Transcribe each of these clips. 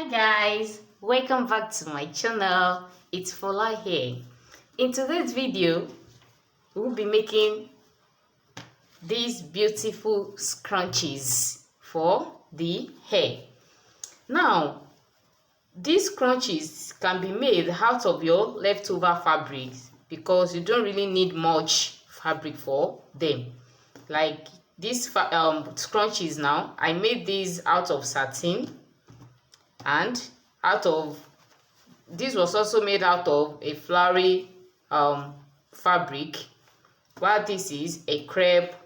Hi guys, welcome back to my channel. It's Fola here. In today's video, we'll be making these beautiful scrunchies for the hair. Now, these scrunchies can be made out of your leftover fabrics because you don't really need much fabric for them. Like these scrunchies now, I made these out of satin, and this was also made out of a flowery fabric, while this is a crepe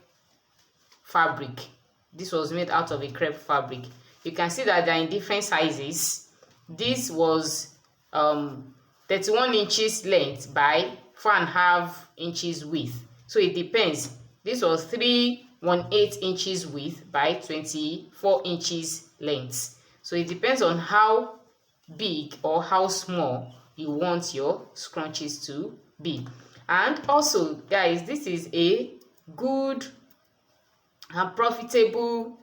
fabric. This was made out of a crepe fabric. You can see that they're in different sizes. This was 31 inches length by 4.5 inches width, so it depends. This was 318 inches width by 24 inches length. So it depends on how big or how small you want your scrunchies to be. And also, guys, this is a good and profitable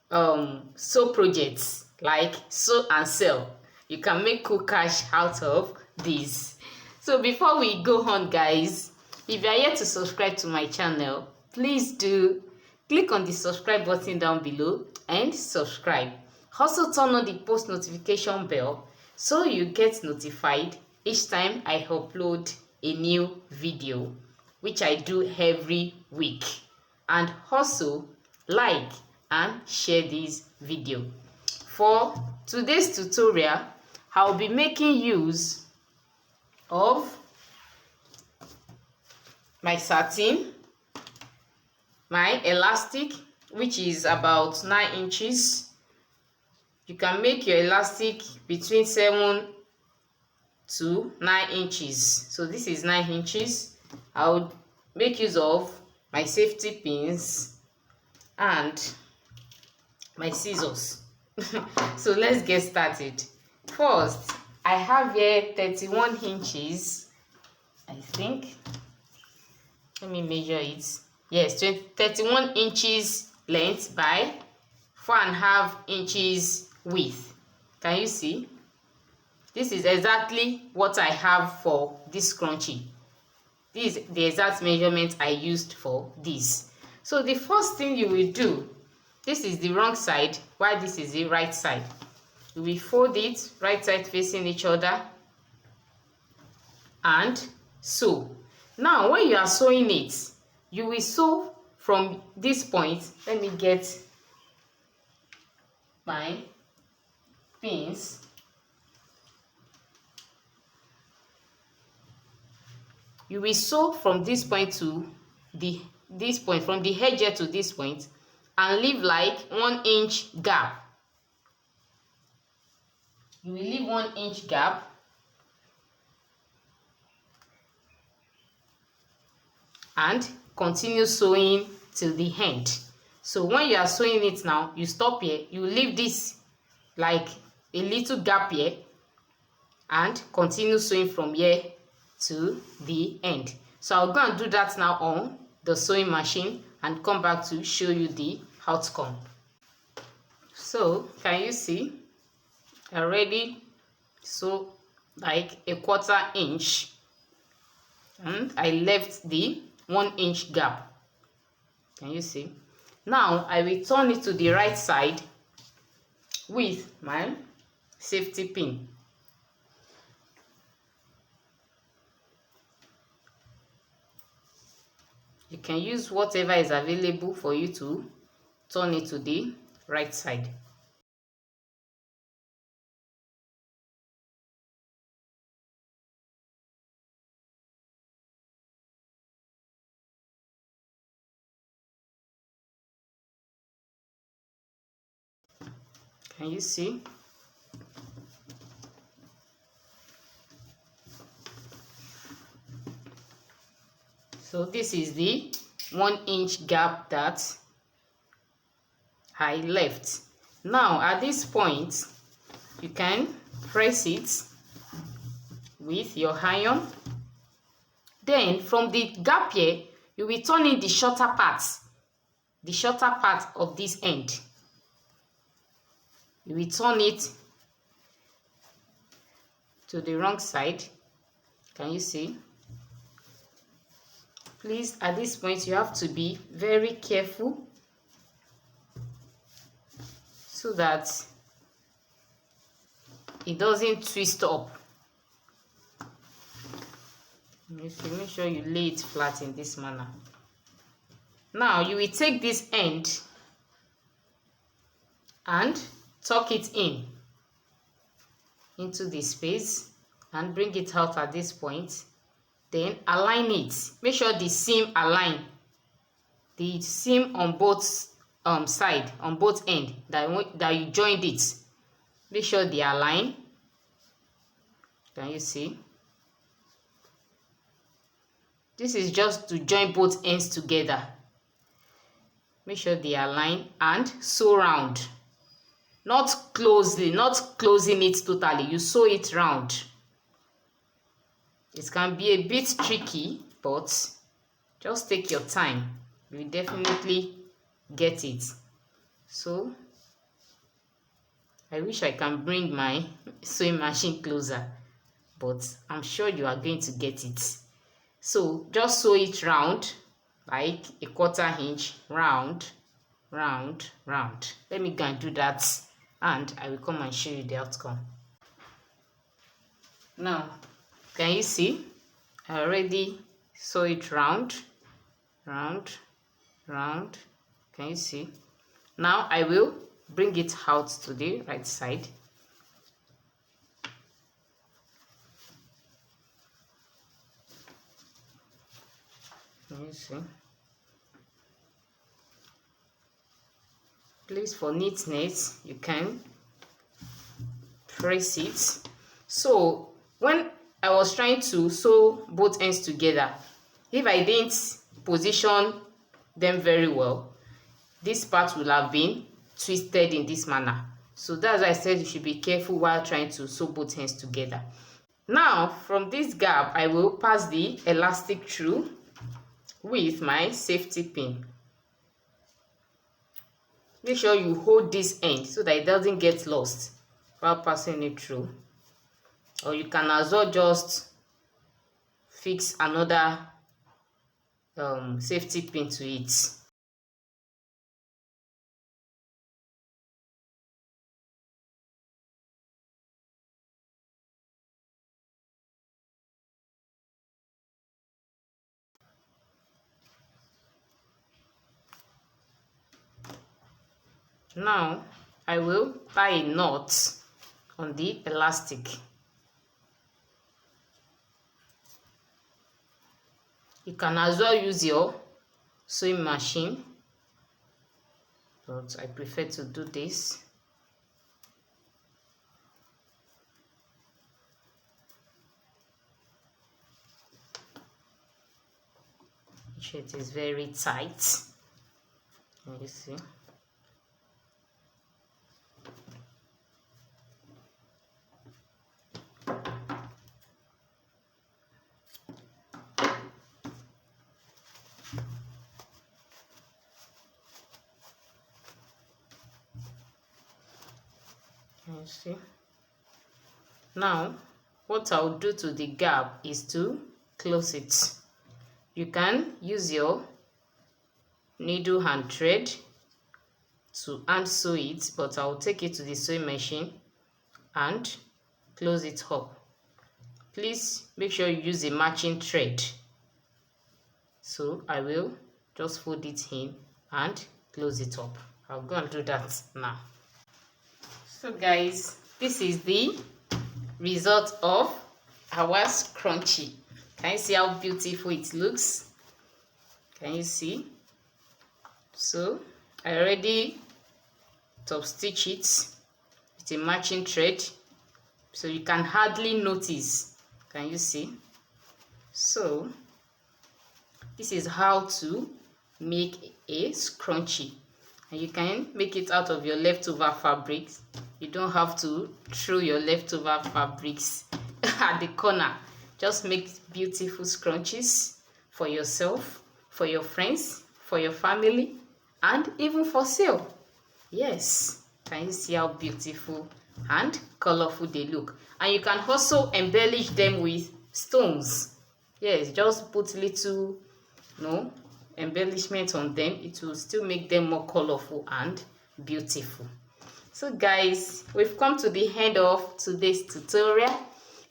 sew project, like sew and sell. You can make cool cash out of this. So before we go on, guys, if you are yet to subscribe to my channel, please do click on the subscribe button down below and subscribe. Also turn on the post notification bell so you get notified each time I upload a new video, which I do every week. And also like and share this video. For today's tutorial, I'll be making use of my satin, my elastic, which is about 9 inches. You can make your elastic between 7 to 9 inches. So this is 9 inches. I would make use of my safety pins and my scissors. So let's get started. First, I have here 31 inches, I think. Let me measure it. Yes, 31 inches length by 4.5 inches width. Can you see? This is exactly what I have for this scrunchie. This is the exact measurement I used for this. So the first thing you will do, this is the wrong side while this is the right side. You will fold it right side facing each other and sew. Now when you are sewing it, you will sew from this point. Let me get my pins. You will sew from this point to this point, from the edge here to this point, and leave like 1 inch gap. You will leave 1 inch gap and continue sewing till the end. So when you are sewing it now, you stop here, you leave this like a little gap here and continue sewing from here to the end. So I'll go and do that now on the sewing machine and come back to show you the outcome. So can you see? I already sew like a 1/4 inch and I left the 1 inch gap. Can you see? Now I will turn it to the right side with my safety pin. You can use whatever is available for you to turn it to the right side. Can you see? So this is the 1 inch gap that I left. Now at this point, you can press it with your iron. Then from the gap here, you will turn in the shorter part of this end. You will turn it to the wrong side. Can you see? Please, at this point you have to be very careful so that it doesn't twist up. Make sure you lay it flat in this manner. Now you will take this end and tuck it into the space and bring it out at this point. Then align it. Make sure the seam align. The seam on both side, on both end that you joined it. Make sure they align. Can you see? This is just to join both ends together. Make sure they align and sew round. Not closely, not closing it totally. You sew it round. It can be a bit tricky, but just take your time. You will definitely get it. So, I wish I can bring my sewing machine closer, but I'm sure you are going to get it. So, just sew it round, like a 1/4 inch, round, round, round. Let me go and do that, and I will come and show you the outcome. Now, can you see? I already sew it round, round, round. Can you see? Now I will bring it out to the right side. Can you see? Please, for neatness, you can press it. So when I was trying to sew both ends together, if I didn't position them very well, this part will have been twisted in this manner. So that's why I said you should be careful while trying to sew both ends together. Now from this gap, I will pass the elastic through with my safety pin. Make sure you hold this end so that it doesn't get lost while passing it through. Or you can as well just fix another safety pin to it. Now I will tie a knot on the elastic. You can as well use your sewing machine, but I prefer to do this. It is very tight. Can you see? You see? Now what I'll do to the gap is to close it. You can use your needle and thread to hand sew it, but I'll take it to the sewing machine and close it up. Please make sure you use a matching thread. So I will just fold it in and close it up. I'll go and do that now. So guys, this is the result of our scrunchie. Can you see how beautiful it looks? Can you see? So I already top stitch it with a matching thread, so you can hardly notice. Can you see? So this is how to make a scrunchie, and you can make it out of your leftover fabrics. You don't have to throw your leftover fabrics at the corner. Just make beautiful scrunchies for yourself, for your friends, for your family, and even for sale. Yes, can you see how beautiful and colorful they look. And you can also embellish them with stones. Yes, just put little embellishment on them. It will still make them more colorful and beautiful. So guys, we've come to the end of today's tutorial.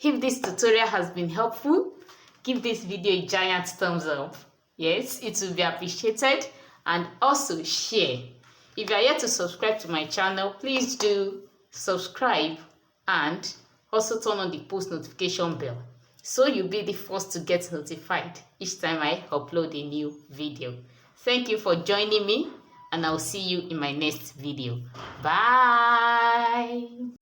If this tutorial has been helpful, give this video a giant thumbs up. Yes, it will be appreciated. And also share. If you are yet to subscribe to my channel, please do subscribe and also turn on the post notification bell so you'll be the first to get notified each time I upload a new video. Thank you for joining me, and I'll see you in my next video. Bye.